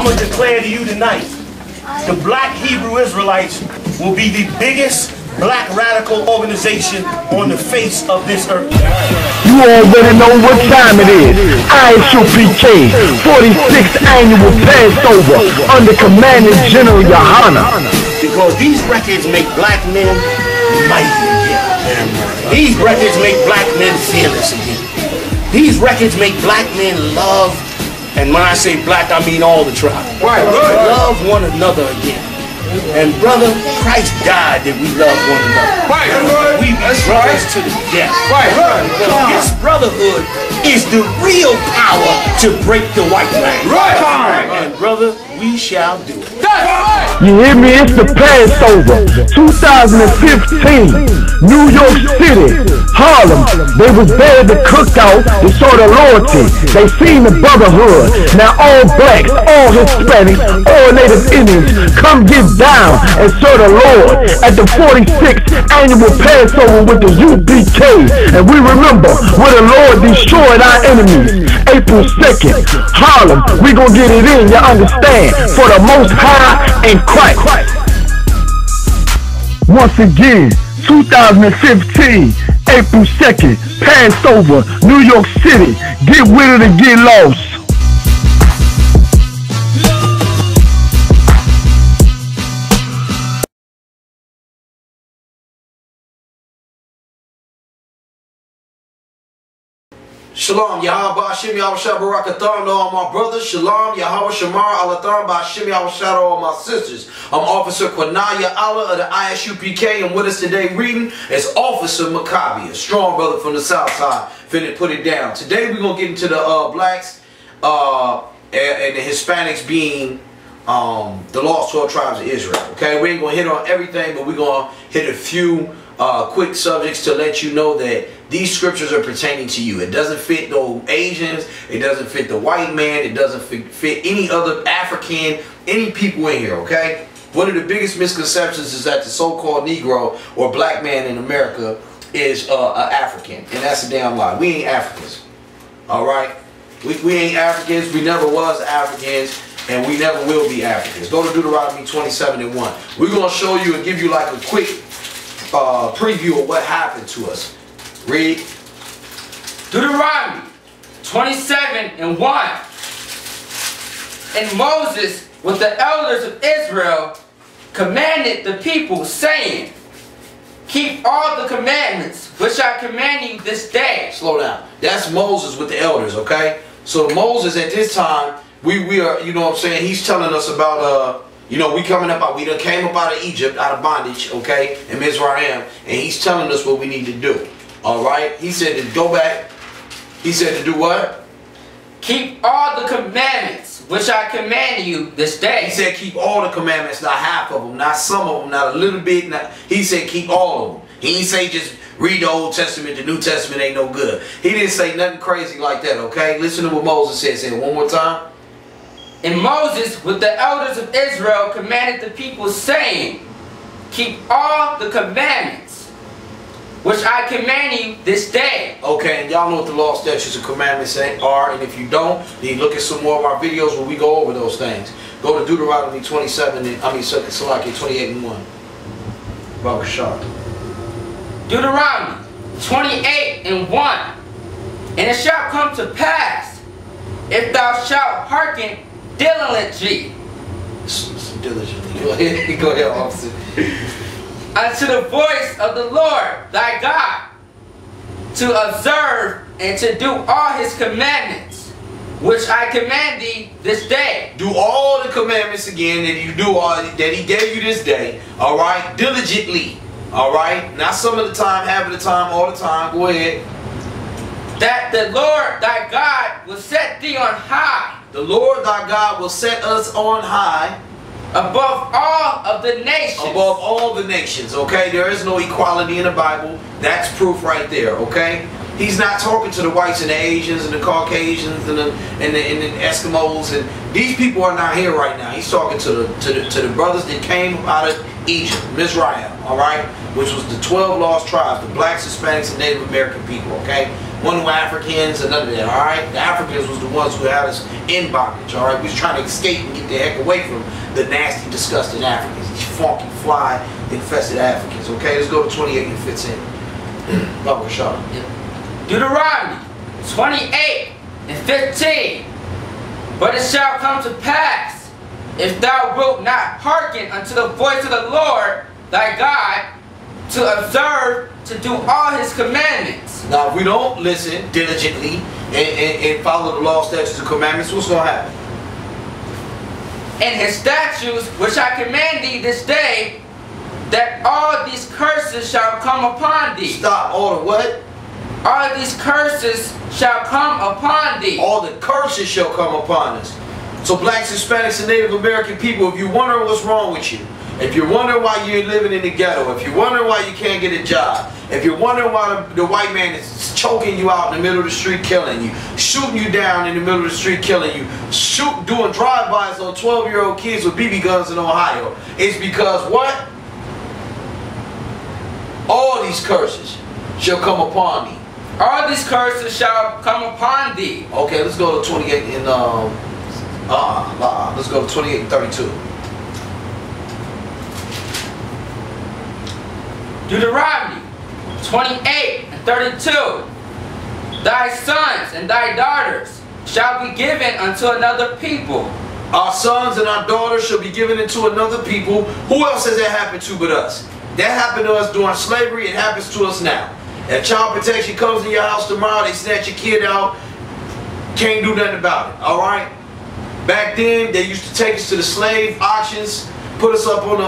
I'm going to declare to you tonight, the Black Hebrew Israelites will be the biggest black radical organization on the face of this earth. You already know what time it is. I.S.U.P.K. 46th annual Passover under commanding General Yohanna. Because these records make black men mighty again. These records make black men fearless again. These records make black men love, and when I say black, I mean all the tribes. Right. Love one another again. And brother, Christ died that we love one another. Right. We be brothers to the death. Right. This brotherhood is the real power to break the white man. Right. And brother, we shall do it. You hear me? It's the Passover 2015, New York City, Harlem. They was there at the cookout. They saw the loyalty. They seen the brotherhood. Now all blacks, all Hispanics, all Native Indians, come get down and serve the Lord at the 46th annual Passover with the UPK. And we remember where the Lord destroyed our enemies. April 2nd, Harlem. We gonna get it in, you understand? For the Most High and Christ. Once again, 2015, April 2nd, Passover, New York City. Get with it and get lost. Shalom, Yahweh Ba'ashim, Yahweh Shabbarakathon to all my brothers. Shalom, Yahweh Shamar, Alathon, Ba'ashim, Yahweh Shadow, all my sisters. I'm Officer Quanaya Allah of the ISUPK, and with us today reading is Officer Maccabi, a strong brother from the South Side. Finna put it down. Today we're going to get into the blacks and the Hispanics being the lost 12 tribes of Israel. Okay, we ain't going to hit on everything, but we're going to hit a few quick subjects to let you know that these scriptures are pertaining to you. It doesn't fit the Asians, it doesn't fit the white man, it doesn't fit any other African, any people in here, okay? One of the biggest misconceptions is that the so-called Negro or black man in America is African, and that's a damn lie. We ain't Africans, all right? We ain't Africans, we never was Africans, and we never will be Africans. Go to Deuteronomy 27:1. We're going to show you and give you like a quick preview of what happened to us. Read. Deuteronomy 27:1. And Moses with the elders of Israel commanded the people, saying, keep all the commandments which I command you this day. Slow down. That's Moses with the elders, okay? So Moses at this time, we are, you know what I'm saying, he's telling us about you know, we coming up out, we done came up out of Egypt, out of bondage, okay, in Mizraim, and he's telling us what we need to do. Alright? He said to go back. He said to do what? Keep all the commandments which I command you this day. He said keep all the commandments, not half of them, not some of them, not a little bit. He said keep all of them. He didn't say just read the Old Testament, the New Testament ain't no good. He didn't say nothing crazy like that, okay? Listen to what Moses said. Say it one more time. And Moses with the elders of Israel commanded the people, saying, keep all the commandments which I command you this day. Okay, and y'all know what the law, statutes, and commandments are, and if you don't, then look at some more of our videos where we go over those things. Go to Deuteronomy 28:1. Baba Shah. Deuteronomy 28:1. And it shall come to pass, if thou shalt hearken diligently. Diligently. Go ahead, officer. Unto the voice of the Lord thy God, to observe and to do all his commandments, which I command thee this day. Do all the commandments again that you do all that he gave you this day. All right, diligently. All right, not some of the time, half of the time, all the time. Go ahead. That the Lord thy God will set thee on high. The Lord thy God will set us on high. Above all of the nations. Above all the nations, okay? There is no equality in the Bible. That's proof right there, okay? He's not talking to the whites and the Asians and the Caucasians and the Eskimos, and these people are not here right now. He's talking to the brothers that came out of Egypt, Mizraim, all right? Which was the 12 lost tribes, the blacks, Hispanics, and Native American people, okay? one who Africans and none of that, alright? The Africans was the ones who had us in bondage, alright? We was trying to escape and get the heck away from the nasty, disgusting Africans. These funky, fly, infested Africans, okay? Let's go to 28 and 15. Baba Shaw. Deuteronomy 28 and 15. But it shall come to pass, if thou wilt not hearken unto the voice of the Lord thy God, to observe to do all his commandments. Now, if we don't listen diligently and follow the law, statutes, and commandments, what's going to happen? And his statutes, which I command thee this day, that all these curses shall come upon thee. Stop. All the what? All these curses shall come upon thee. All the curses shall come upon us. So blacks, Hispanics, and Native American people, if you wonder what's wrong with you, if you're wondering why you're living in the ghetto, if you're wondering why you can't get a job, if you're wondering why the white man is choking you out in the middle of the street, killing you, shooting you down in the middle of the street, killing you, doing drive-bys on 12-year-old kids with BB guns in Ohio, it's because what? All these curses shall come upon thee. All these curses shall come upon thee. Okay, let's go to 28 and let's go to 28 and 32. Deuteronomy 28 and 32. Thy sons and thy daughters shall be given unto another people. Our sons and our daughters shall be given into another people. Who else has that happened to but us? That happened to us during slavery. It happens to us now. If child protection comes in your house tomorrow, they snatch your kid out. Can't do nothing about it. All right. Back then, they used to take us to the slave auctions, put us up on the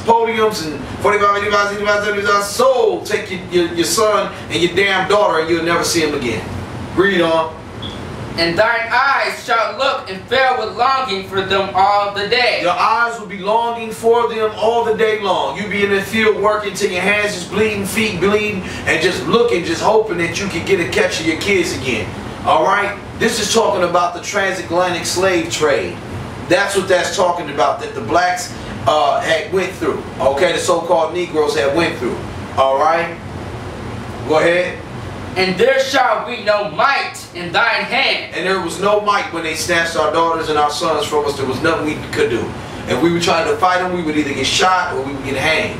podiums, and 45, 85, 85, 75, sold. Take your son and your damn daughter, and you'll never see him again. Read on. And thine eyes shall look and fail with longing for them all the day. Your eyes will be longing for them all the day long. You be in the field working till your hands just bleeding, feet bleeding, and just looking, just hoping that you can get a catch of your kids again. All right? This is talking about the transatlantic slave trade. That's what that's talking about, that the blacks had went through. Okay? The so-called Negroes had went through. All right? Go ahead. And there shall be no might in thine hand. And there was no might when they snatched our daughters and our sons from us. There was nothing we could do. If we were trying to fight them, we would either get shot or we would get hanged.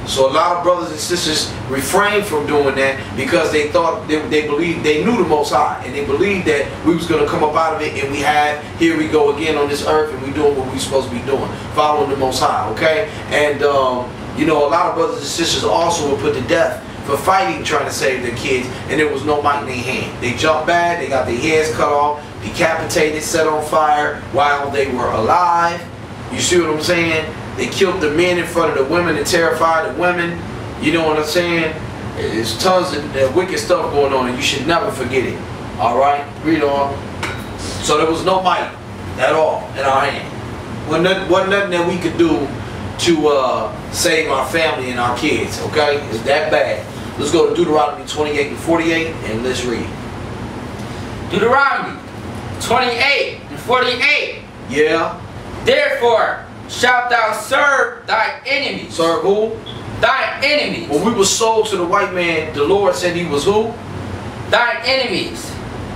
So a lot of brothers and sisters refrained from doing that because they thought, they believed, they knew the Most High. And they believed that we was going to come up out of it, and here we go again on this earth, and we doing what we supposed to be doing, following the Most High, okay? And, you know, a lot of brothers and sisters also were put to death for fighting, trying to save their kids, and there was no might in their hand. They jumped bad, they got their heads cut off, decapitated, set on fire while they were alive. You see what I'm saying? They killed the men in front of the women and terrified the women. You know what I'm saying? There's tons of wicked stuff going on, and you should never forget it. Alright? Read on. So there was no might at all in our hand. Wasn't nothing that we could do to save our family and our kids, okay? It's that bad. Let's go to Deuteronomy 28 and 48, and let's read. Deuteronomy 28 and 48. Yeah. Therefore shalt thou serve thy enemies. Serve who? Thine enemies. When we were sold to the white man, the Lord said he was who? Thine enemies.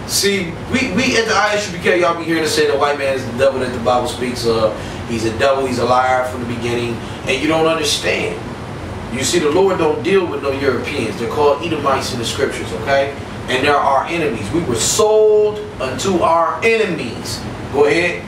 See, we at the I.S.U.P.K, y'all be hearing us say the white man is the devil that the Bible speaks of. He's a devil, he's a liar from the beginning, and you don't understand. You see, the Lord don't deal with no Europeans. They're called Edomites in the scriptures, okay? And they're our enemies. We were sold unto our enemies. Go ahead.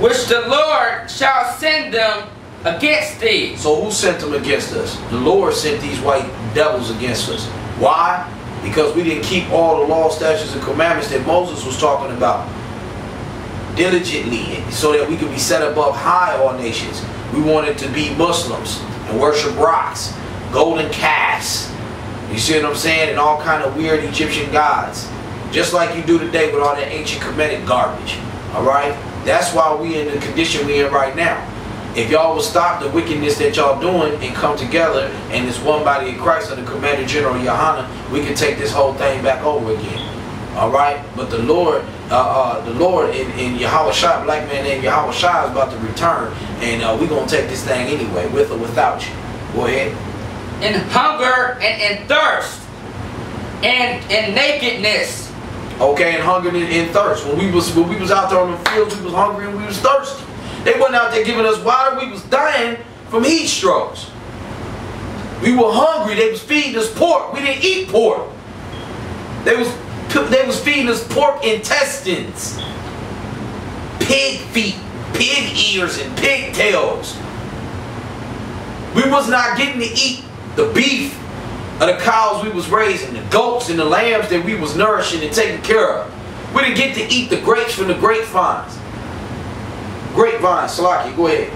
Which the Lord shall send them against thee. So who sent them against us? The Lord sent these white devils against us. Why? Because we didn't keep all the law, statutes, and commandments that Moses was talking about diligently, so that we could be set above high all nations. We wanted to be Muslims and worship rocks, golden calves, you see what I'm saying, and all kind of weird Egyptian gods, just like you do today with all that ancient Kemetic garbage. Alright? That's why we in the condition we in right now. If y'all will stop the wickedness that y'all doing and come together and this one body of Christ under Commander General Yahanna, we can take this whole thing back over again. Alright? But the Lord in Yahweh Shai, black man named Yahweh Shai, is about to return, and we're going to take this thing anyway, with or without you. Go ahead. In hunger and in thirst and in nakedness. Okay, and hunger and thirst. When we was out there on the fields, we was hungry and we was thirsty. They wasn't out there giving us water. We was dying from heat strokes. We were hungry. They was feeding us pork. We didn't eat pork. They was feeding us pork intestines, pig feet, pig ears, and pig tails. We was not getting to eat the beef of the cows we was raising, the goats and the lambs that we was nourishing and taking care of. We didn't get to eat the grapes from the grapevines. Grapevines, Salaki, go ahead.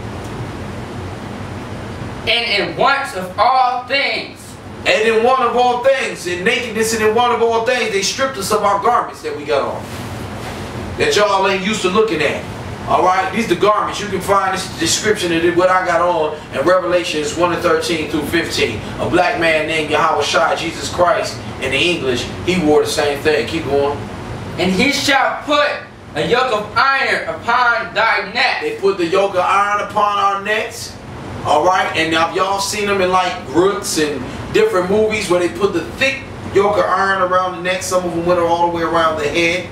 And in wants of all things. And in one of all things, in nakedness and in one of all things, they stripped us of our garments that we got on. That y'all ain't used to looking at. Alright, these are the garments. You can find this description of what I got on in Revelations 1:13 through 15. A black man named Yahawashi, Jesus Christ, in the English, he wore the same thing. Keep going. And he shall put a yoke of iron upon thy neck. They put the yoke of iron upon our necks. Alright, and now y'all seen them in like Roots and different movies where they put the thick yoke of iron around the neck. Some of them went all the way around the head.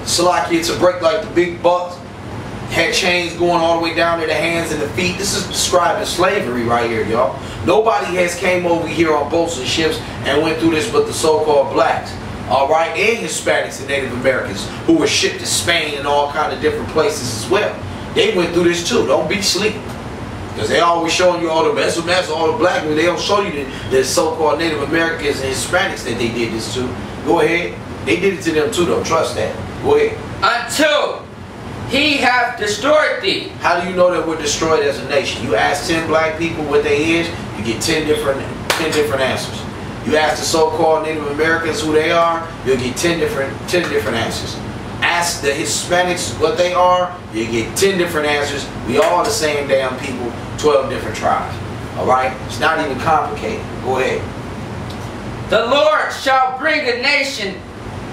Salaki to break like the big bucks. Had chains going all the way down to the hands and the feet. This is describing slavery right here, y'all. Nobody has came over here on boats and ships and went through this but the so-called blacks. Alright, and Hispanics and Native Americans who were shipped to Spain and all kind of different places as well. They went through this too. Don't be sleep. Because they always showing you all the all the black men. They don't show you the so-called Native Americans and Hispanics that they did this to. Go ahead. They did it to them too though. Trust that. Go ahead. Until he hath destroyed thee. How do you know that we're destroyed as a nation? You ask 10 black people what they is, you get 10 different answers. You ask the so-called Native Americans who they are, you'll get 10 different answers. Ask the Hispanics what they are, you get 10 different answers. We all the same damn people, 12 different tribes. Alright? It's not even complicated. Go ahead. The Lord shall bring the nation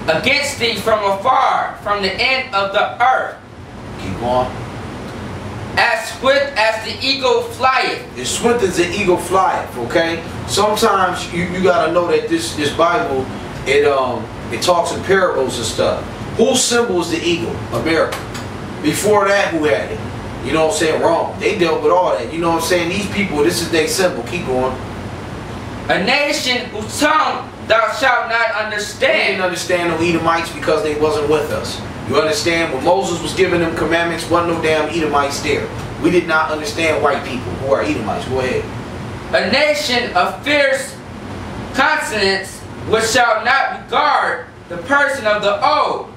against thee from afar, from the end of the earth. Keep going. As swift as the eagle flieth. As swift as the eagle flieth, okay? Sometimes you gotta know that this Bible, it talks in parables and stuff. Whose symbol is the eagle? America. Before that, who had it? You know what I'm saying? Rome. They dealt with all that. You know what I'm saying? These people, this is their symbol. Keep going. A nation whose tongue thou shalt not understand. They didn't understand no Edomites because they wasn't with us. You understand? When Moses was giving them commandments, wasn't no damn Edomites there. We did not understand white people who are Edomites. Go ahead. A nation of fierce consonants which shall not regard the person of the old,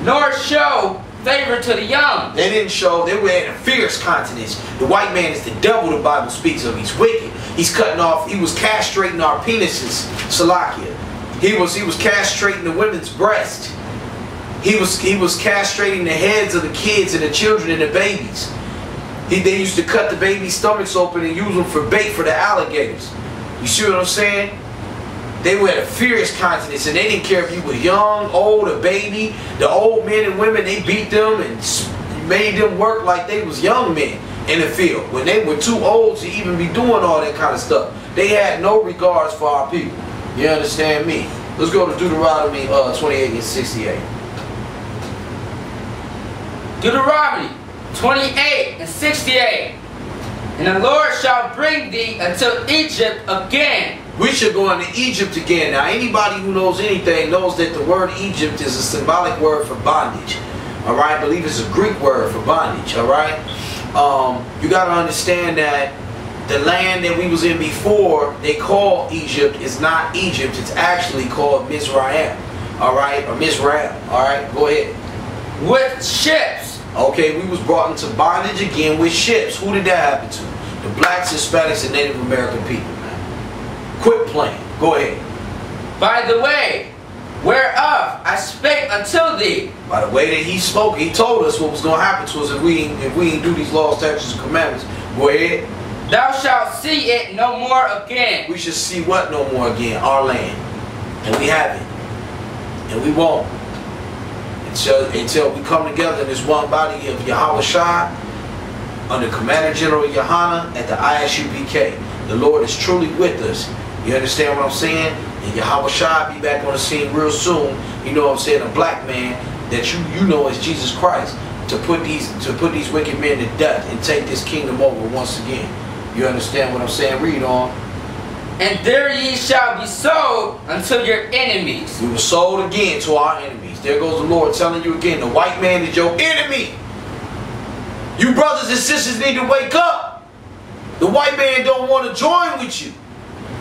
nor show favor to the young. They didn't show. They were in a fierce countenance. The white man is the devil the Bible speaks of. He's wicked. He's cutting off. He was castrating our penises. Salakia. He was castrating the women's breast. He was castrating the heads of the kids and the children and the babies. They used to cut the baby's stomachs open and use them for bait for the alligators. You see what I'm saying? They were at a furious countenance, and they didn't care if you were young, old, or baby. The old men and women, they beat them and made them work like they was young men in the field. When they were too old to even be doing all that kind of stuff. They had no regards for our people. You understand me? Let's go to Deuteronomy 28 and 68. Deuteronomy 28 and 68. And the Lord shall bring thee unto Egypt again. We should go into Egypt again. Now, anybody who knows anything knows that the word Egypt is a symbolic word for bondage. All right, I believe it's a Greek word for bondage. All right, you got to understand that the land that we was in before they call Egypt is not Egypt. It's actually called Mizraim. All right, or Mizraim. All right, go ahead. With ships. Okay, we was brought into bondage again with ships. Who did that happen to? The blacks, Hispanics, and Native American people, man. Quit playing. Go ahead. By the way, whereof I spake unto thee. By the way that he spoke, he told us what was going to happen to us if we ain't do these laws, statutes, and commandments. Go ahead. Thou shalt see it no more again. We should see what no more again? Our land. And we haven't. And we won't. Until we come together in this one body of Yahawashi under Commander General Yahanna at the I.S.U.P.K. The Lord is truly with us. You understand what I'm saying? And Yahweh Shai be back on the scene real soon. You know what I'm saying? A black man that you know is Jesus Christ to put these wicked men to death and take this kingdom over once again. You understand what I'm saying? Read on. And there ye shall be sold unto your enemies. We were sold again to our enemies. There goes the Lord telling you again, the white man is your enemy. You brothers and sisters need to wake up. The white man don't want to join with you.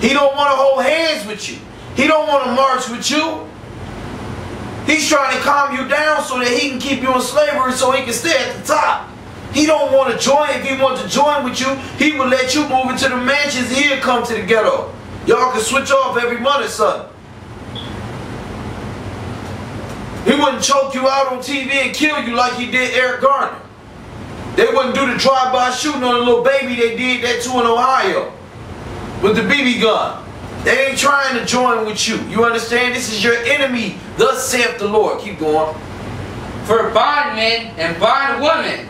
He don't want to hold hands with you. He don't want to march with you. He's trying to calm you down so that he can keep you in slavery so he can stay at the top. He don't want to join. If he wants to join with you, he will let you move into the mansions. He'll come to the ghetto. Y'all can switch off every month or something. He wouldn't choke you out on TV and kill you like he did Eric Garner. They wouldn't do the drive-by shooting on a little baby they did that too in Ohio with the BB gun. They ain't trying to join with you. You understand? This is your enemy. Thus saith the Lord. Keep going. For bondmen and bondwomen,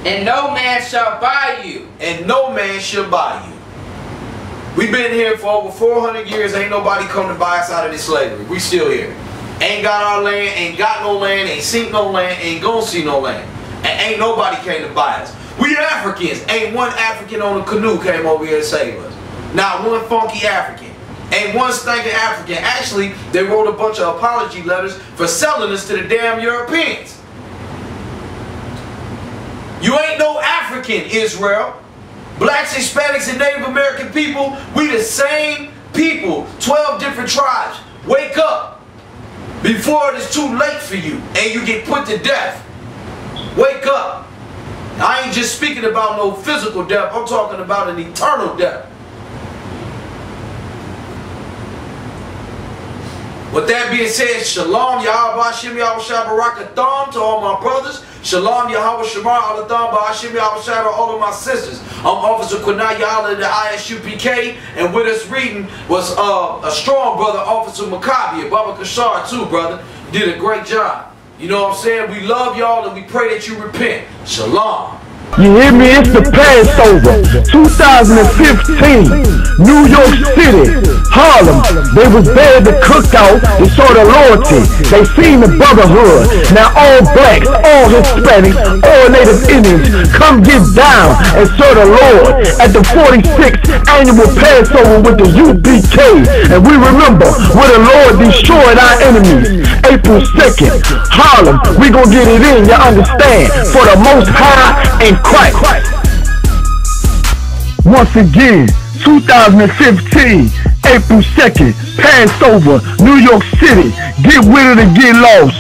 and no man shall buy you. And no man shall buy you. We've been here for over 400 years. Ain't nobody come to buy us out of this slavery. We still here. Ain't got our land, ain't got no land, ain't seen no land, ain't gonna see no land. And ain't nobody came to buy us. We Africans. Ain't one African on a canoe came over here to save us. Not one funky African. Ain't one stinking African. Actually, they wrote a bunch of apology letters for selling us to the damn Europeans. You ain't no African, Israel. Blacks, Hispanics, and Native American people, we the same people. 12 different tribes. Wake up before it is too late for you and you get put to death. Wake up. I ain't just speaking about no physical death. I'm talking about an eternal death. With that being said, Shalom, Yahweh, Hashem, Yahweh, Barakatham to all my brothers. Shalom, Yahweh, Shamar, Alatham, Hashem, Yahweh, to all of my sisters. I'm Officer GEN.YAHANNA, the I.S.U.P.K, and with us reading was a strong brother, Officer Maccabi, Baba Kashar too, brother. Did a great job. You know what I'm saying? We love y'all and we pray that you repent. Shalom. You hear me? It's the Passover 2015, New York City, Harlem. They was there at the cookout. They saw the loyalty. They seen the brotherhood. Now all blacks, all Hispanics, all Native Indians come get down and serve the Lord at the 46th annual Passover with the U.P.K. And we remember where the Lord destroyed our enemies. April 2nd, Harlem. We gonna get it in, you understand? For the Most High and Christ. Once again, 2015, April 2nd, Passover, New York City. Get with it and get lost.